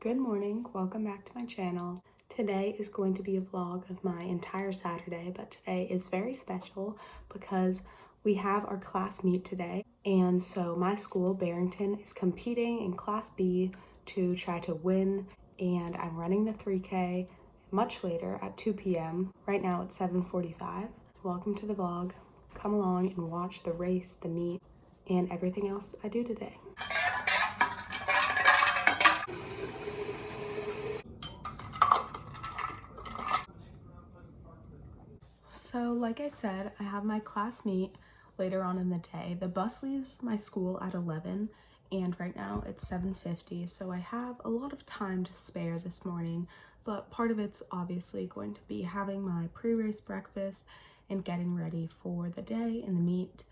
Good morning, welcome back to my channel. Today is going to be a vlog of my entire Saturday, but today is very special because we have our class meet today. And so my school, Barrington, is competing in Class B to try to win, and I'm running the 3K much later at 2 p.m. Right now it's 7:45. Welcome to the vlog. Come along and watch the race, the meet, and everything else I do today. So like I said, I have my class meet later on in the day. The bus leaves my school at 11 and right now it's 7:50, so I have a lot of time to spare this morning, but part of it's obviously going to be having my pre-race breakfast and getting ready for the day and the meet.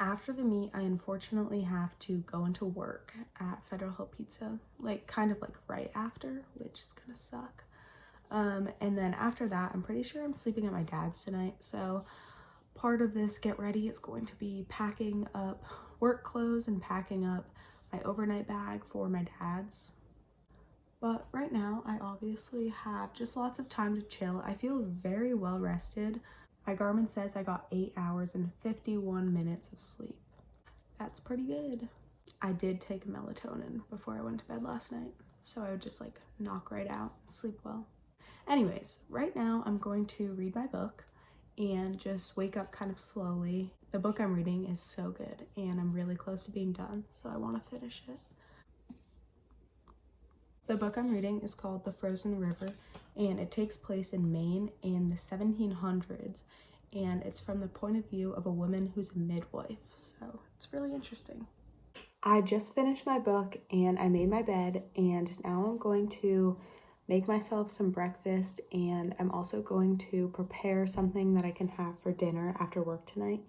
After the meet, I unfortunately have to go into work at Federal Hill Pizza, kind of right after, which is gonna suck. And then after that, I'm pretty sure I'm sleeping at my dad's tonight. So part of this get ready is going to be packing up work clothes and packing up my overnight bag for my dad's. But right now, I obviously have just lots of time to chill. I feel very well rested. My Garmin says I got 8 hours and 51 minutes of sleep. That's pretty good. I did take melatonin before I went to bed last night, so I would just knock right out and sleep well. Anyways, right now I'm going to read my book and just wake up kind of slowly. The book I'm reading is so good and I'm really close to being done, so I want to finish it. The book I'm reading is called The Frozen River, and it takes place in Maine in the 1700s, and it's from the point of view of a woman who's a midwife, so it's really interesting. I just finished my book and I made my bed, and now I'm going to make myself some breakfast, and I'm also going to prepare something that I can have for dinner after work tonight.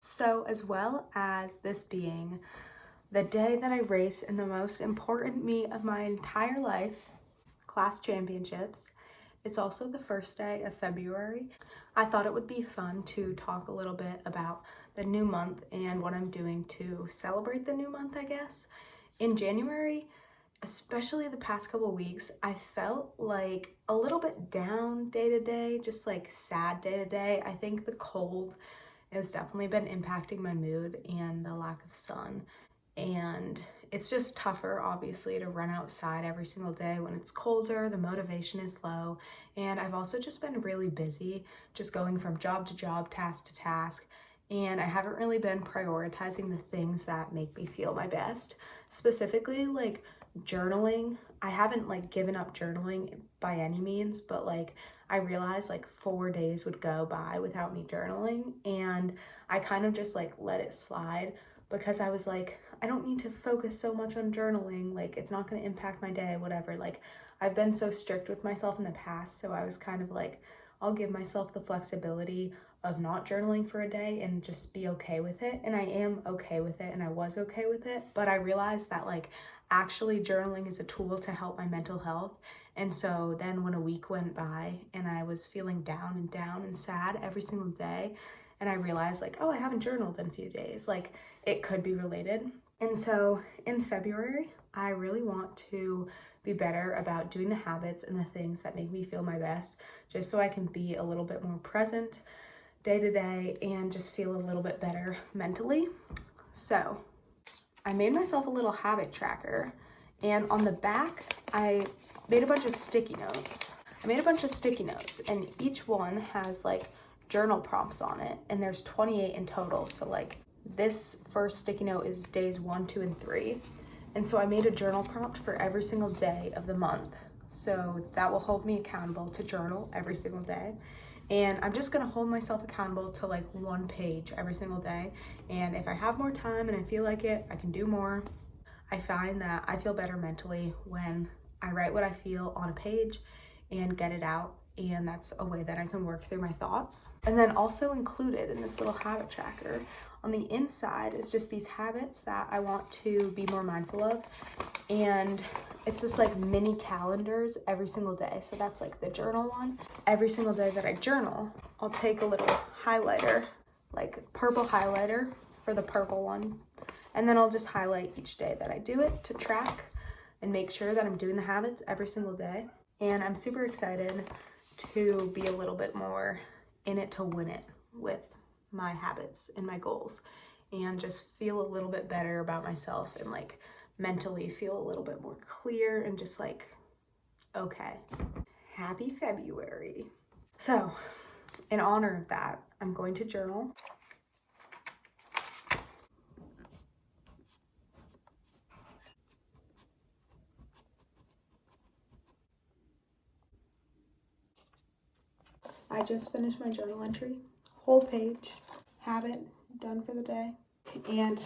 So as well as this being the day that I race in the most important meet of my entire life, class championships, it's also the first day of February. I thought it would be fun to talk a little bit about the new month and what I'm doing to celebrate the new month, I guess. In January, especially the past couple weeks, I felt a little bit down day to day, just sad day to day. I think the cold has definitely been impacting my mood and the lack of sun. And it's just tougher, obviously, to run outside every single day when it's colder, the motivation is low. And I've also just been really busy, just going from job to job, task to task. And I haven't really been prioritizing the things that make me feel my best. Specifically, journaling. I haven't given up journaling by any means, but I realized 4 days would go by without me journaling, and I kind of just let it slide because I was I don't need to focus so much on journaling, it's not going to impact my day, whatever. I've been so strict with myself in the past, so I was kind of I'll give myself the flexibility of not journaling for a day and just be okay with it. And I am okay with it, and I was okay with it, but I realized that actually journaling is a tool to help my mental health. And so then when a week went by and I was feeling down and sad every single day, and I realized oh, I haven't journaled in a few days, it could be related. And so in February, I really want to be better about doing the habits and the things that make me feel my best, just so I can be a little bit more present day to day and just feel a little bit better mentally. So I made myself a little habit tracker, and on the back, I made a bunch of sticky notes. I made a bunch of sticky notes, and each one has like journal prompts on it, and there's 28 in total. So like this first sticky note is days 1, 2, and 3. And so I made a journal prompt for every single day of the month. So that will hold me accountable to journal every single day. And I'm just gonna hold myself accountable to like 1 page every single day. And if I have more time and I feel like it, I can do more. I find that I feel better mentally when I write what I feel on a page and get it out. And that's a way that I can work through my thoughts. And then also included in this little habit tracker on the inside is just these habits that I want to be more mindful of. And it's just like mini calendars every single day. So that's like the journal one. Every single day that I journal, I'll take a little highlighter, like purple highlighter for the purple one. And then I'll just highlight each day that I do it to track and make sure that I'm doing the habits every single day. And I'm super excited to be a little bit more in it to win it with my habits and my goals, and just feel a little bit better about myself and like mentally feel a little bit more clear and just like, okay, happy February. So in honor of that, I'm going to journal. I just finished my journal entry, whole page, habit done for the day. And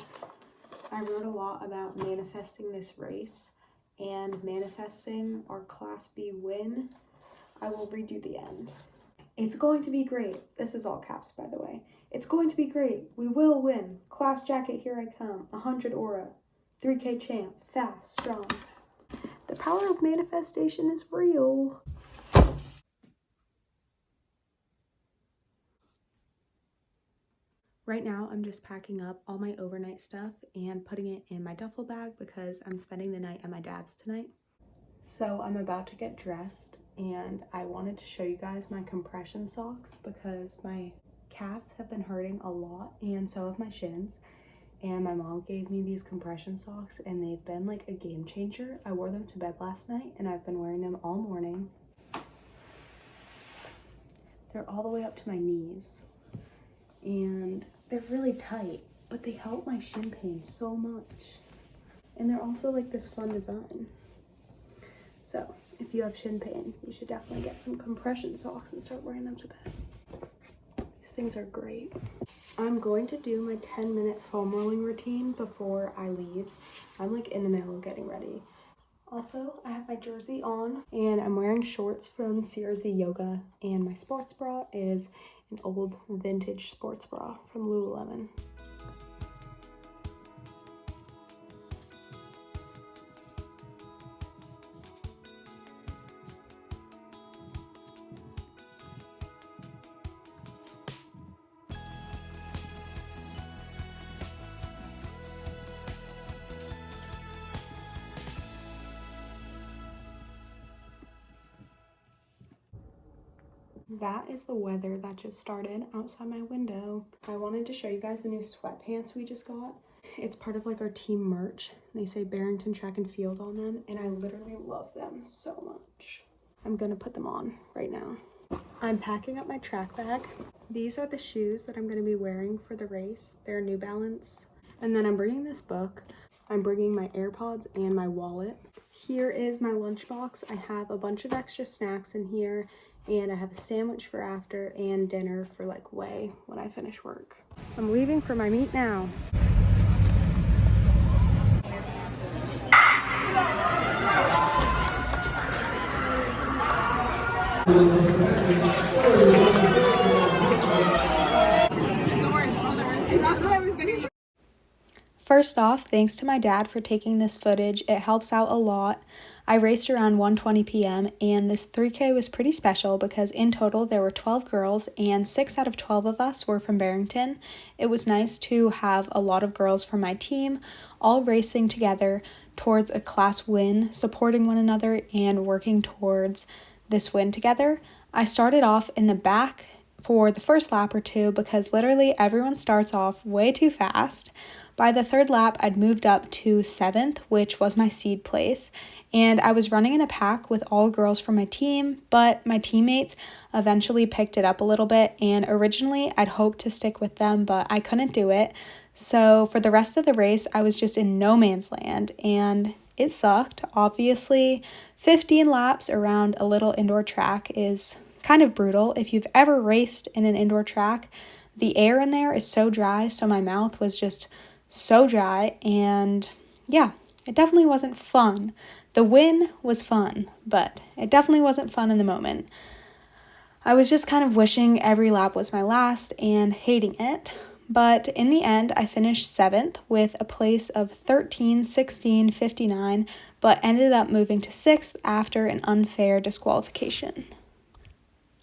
I wrote a lot about manifesting this race and manifesting our Class B win. I will read you the end. It's going to be great. This is all caps, by the way. It's going to be great. We will win. Class jacket, here I come. 100 aura. 3K champ. Fast, strong. The power of manifestation is real. Right now, I'm just packing up all my overnight stuff and putting it in my duffel bag because I'm spending the night at my dad's tonight. So I'm about to get dressed, and I wanted to show you guys my compression socks because my calves have been hurting a lot, and so have my shins. And my mom gave me these compression socks, and they've been like a game changer. I wore them to bed last night, and I've been wearing them all morning. They're all the way up to my knees, and they're really tight, but they help my shin pain so much. And they're also like this fun design. So if you have shin pain, you should definitely get some compression socks and start wearing them to bed. These things are great. I'm going to do my 10-minute foam rolling routine before I leave. I'm like in the middle of getting ready. Also, I have my jersey on and I'm wearing shorts from CRZ Yoga, and my sports bra is an old vintage sports bra from Lululemon. That is the weather that just started outside my window. I wanted to show you guys the new sweatpants we just got. It's part of like our team merch. They say Barrington Track and Field on them, and I literally love them so much. I'm gonna put them on right now. I'm packing up my track bag. These are the shoes that I'm gonna be wearing for the race. They're New Balance. And then I'm bringing this book. I'm bringing my AirPods and my wallet. Here is my lunchbox. I have a bunch of extra snacks in here, and I have a sandwich for after and dinner for like way when I finish work. I'm leaving for my meet now. First off, thanks to my dad for taking this footage. It helps out a lot. I raced around 1:20 p.m. and this 3K was pretty special because in total there were 12 girls and 6 out of 12 of us were from Barrington. It was nice to have a lot of girls from my team all racing together towards a class win, supporting one another and working towards this win together. I started off in the back for the first lap or two because literally everyone starts off way too fast. By the third lap, I'd moved up to 7th, which was my seed place, and I was running in a pack with all girls from my team, but my teammates eventually picked it up a little bit, and originally I'd hoped to stick with them, but I couldn't do it. So for the rest of the race, I was just in no man's land, and it sucked. Obviously, 15 laps around a little indoor track is kind of brutal. If you've ever raced in an indoor track, the air in there is so dry, so my mouth was just so dry, and yeah, it definitely wasn't fun. The win was fun, but it definitely wasn't fun in the moment. I was just kind of wishing every lap was my last and hating it, but in the end, I finished 7th with a place of 13, 16, 59, but ended up moving to 6th after an unfair disqualification.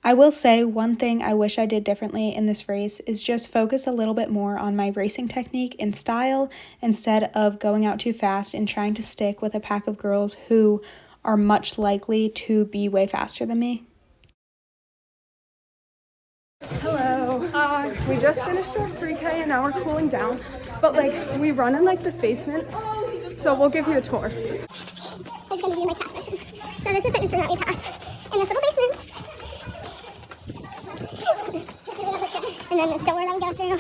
I will say one thing I wish I did differently in this race is just focus a little bit more on my racing technique and style instead of going out too fast and trying to stick with a pack of girls who are much likely to be way faster than me. Hello. We just finished our 3K and now we're cooling down, but we run in this basement, so we'll give you a tour. It's going to be my class mission. So this is the fitness room that we pass in this little basement. And then this door that we go through.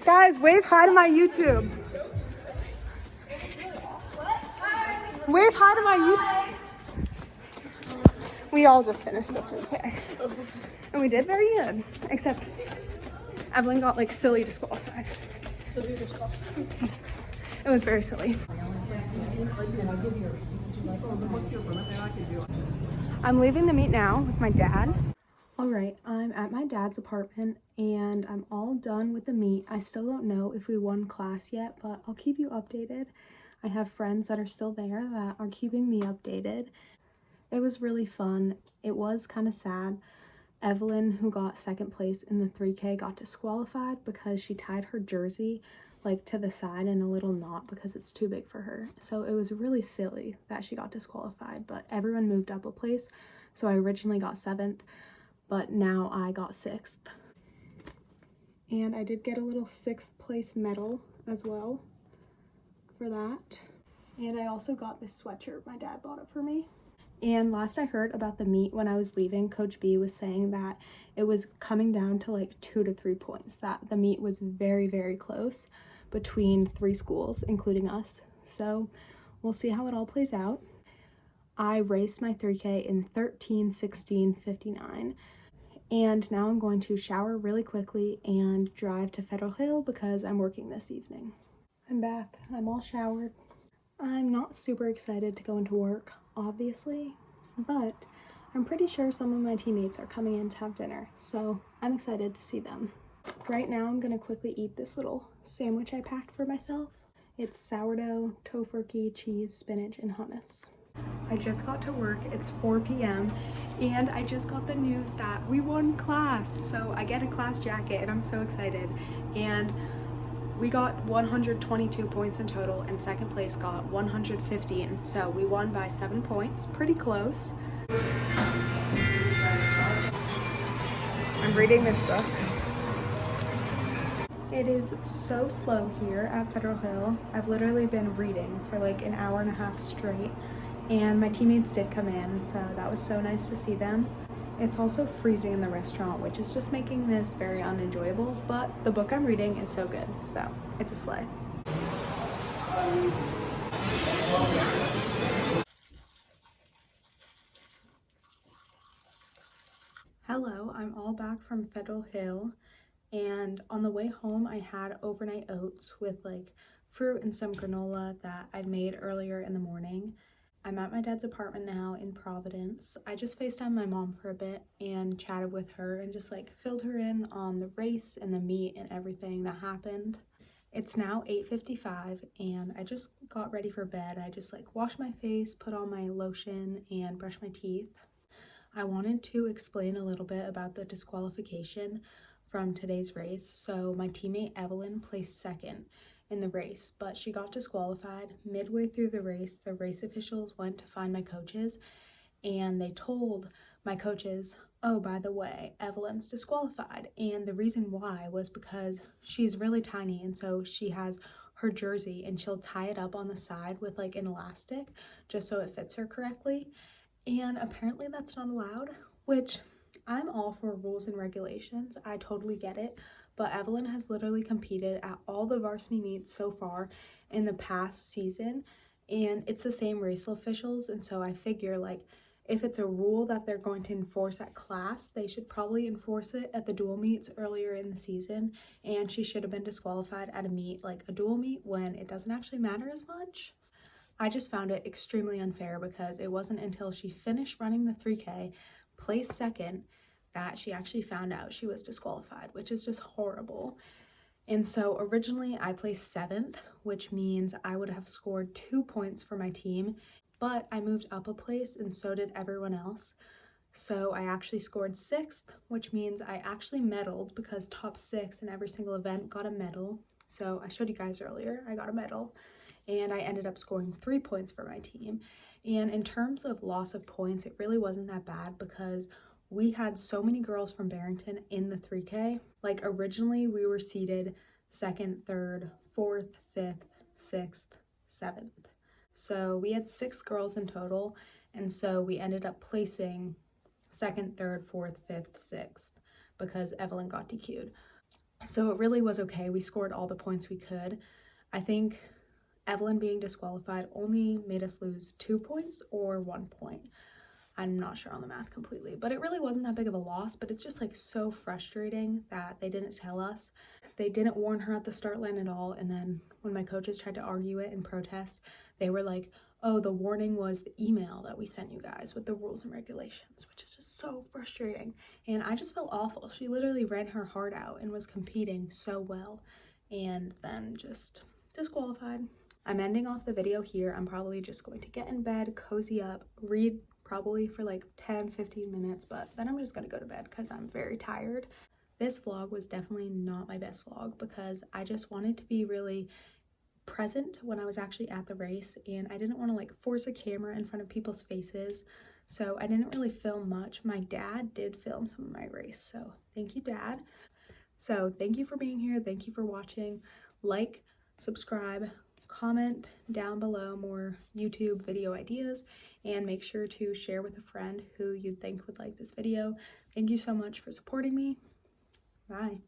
Guys, wave hi to my YouTube. Wave hi to my YouTube. We all just finished the 3K. And we did very good, except Evelyn got silly disqualified. It was very silly. I'm leaving the meet now with my dad. All right, I'm at my dad's apartment and I'm all done with the meet. I still don't know if we won class yet, but I'll keep you updated. I have friends that are still there that are keeping me updated. It was really fun. It was kind of sad. Evelyn, who got 2nd place in the 3K, got disqualified because she tied her jersey to the side in a little knot because it's too big for her. So it was really silly that she got disqualified, but everyone moved up a place. So I originally got 7th, but now I got 6th. And I did get a little 6th place medal as well for that. And I also got this sweatshirt. My dad bought it for me. And last I heard about the meet when I was leaving, Coach B was saying that it was coming down to 2 to 3 points, that the meet was very, very close between 3 schools, including us. So we'll see how it all plays out. I raced my 3K in 13, 16, 59. And now I'm going to shower really quickly and drive to Federal Hill because I'm working this evening. I'm back. I'm all showered. I'm not super excited to go into work, obviously, but I'm pretty sure some of my teammates are coming in to have dinner, so I'm excited to see them. Right now, I'm gonna quickly eat this little sandwich I packed for myself. It's sourdough, tofurkey, cheese, spinach, and hummus. I just got to work. It's 4 p.m. and I just got the news that we won class. So I get a class jacket and I'm so excited. And we got 122 points in total and 2nd place got 115. So we won by 7 points, pretty close. I'm reading this book. It is so slow here at Federal Hill. I've literally been reading for an hour and a half straight, and my teammates did come in, so that was so nice to see them. It's also freezing in the restaurant, which is just making this very unenjoyable, but the book I'm reading is so good, so it's a slay. Hello, I'm all back from Federal Hill, and on the way home I had overnight oats with fruit and some granola that I'd made earlier in the morning. I'm at my dad's apartment now in Providence. I just FaceTimed my mom for a bit and chatted with her and just filled her in on the race and the meet and everything that happened. It's now 8:55 and I just got ready for bed. I just washed my face, put on my lotion, and brushed my teeth. I wanted to explain a little bit about the disqualification from today's race. So my teammate Evelyn placed 2nd in the race, but she got disqualified midway through the race. The race officials went to find my coaches and they told my coaches, oh, by the way, Evelyn's disqualified. And the reason why was because she's really tiny, and so she has her jersey and she'll tie it up on the side with like an elastic just so it fits her correctly. And apparently that's not allowed, which I'm all for rules and regulations. I totally get it. But Evelyn has literally competed at all the varsity meets so far in the past season, and it's the same racial officials. And so I figure, like, if it's a rule that they're going to enforce at class, they should probably enforce it at the dual meets earlier in the season. And she should have been disqualified at a meet, like a dual meet, when it doesn't actually matter as much. I just found it extremely unfair because it wasn't until she finished running the 3K, placed second, that she actually found out she was disqualified, which is just horrible. And so originally I placed 7th, which means I would have scored 2 points for my team, but I moved up a place and so did everyone else. So I actually scored 6th, which means I actually medaled because top 6 in every single event got a medal. So I showed you guys earlier, I got a medal, and I ended up scoring 3 points for my team. And in terms of loss of points, it really wasn't that bad because we had so many girls from Barrington in the 3K. Like originally we were seated 2nd, 3rd, 4th, 5th, 6th, 7th. So we had 6 girls in total, and so we ended up placing 2nd, 3rd, 4th, 5th, 6th because Evelyn got DQ'd. So it really was okay. We scored all the points we could. I think Evelyn being disqualified only made us lose 2 points or 1 point. I'm not sure on the math completely, but it really wasn't that big of a loss. But it's just like so frustrating that they didn't tell us. They didn't warn her at the start line at all. And then when my coaches tried to argue it and protest, they were like, oh, the warning was the email that we sent you guys with the rules and regulations, which is just so frustrating. And I just felt awful. She literally ran her heart out and was competing so well, and then just disqualified. I'm ending off the video here. I'm probably just going to get in bed, cozy up, read probably for like 10-15 minutes, but then I'm just gonna go to bed because I'm very tired. This vlog was definitely not my best vlog because I just wanted to be really present when I was actually at the race, and I didn't want to like force a camera in front of people's faces, so I didn't really film much. My dad did film some of my race, so thank you, Dad. So thank you for being here. Thank you for watching. Like, subscribe, comment down below more YouTube video ideas, and make sure to share with a friend who you think would like this video. Thank you so much for supporting me. Bye.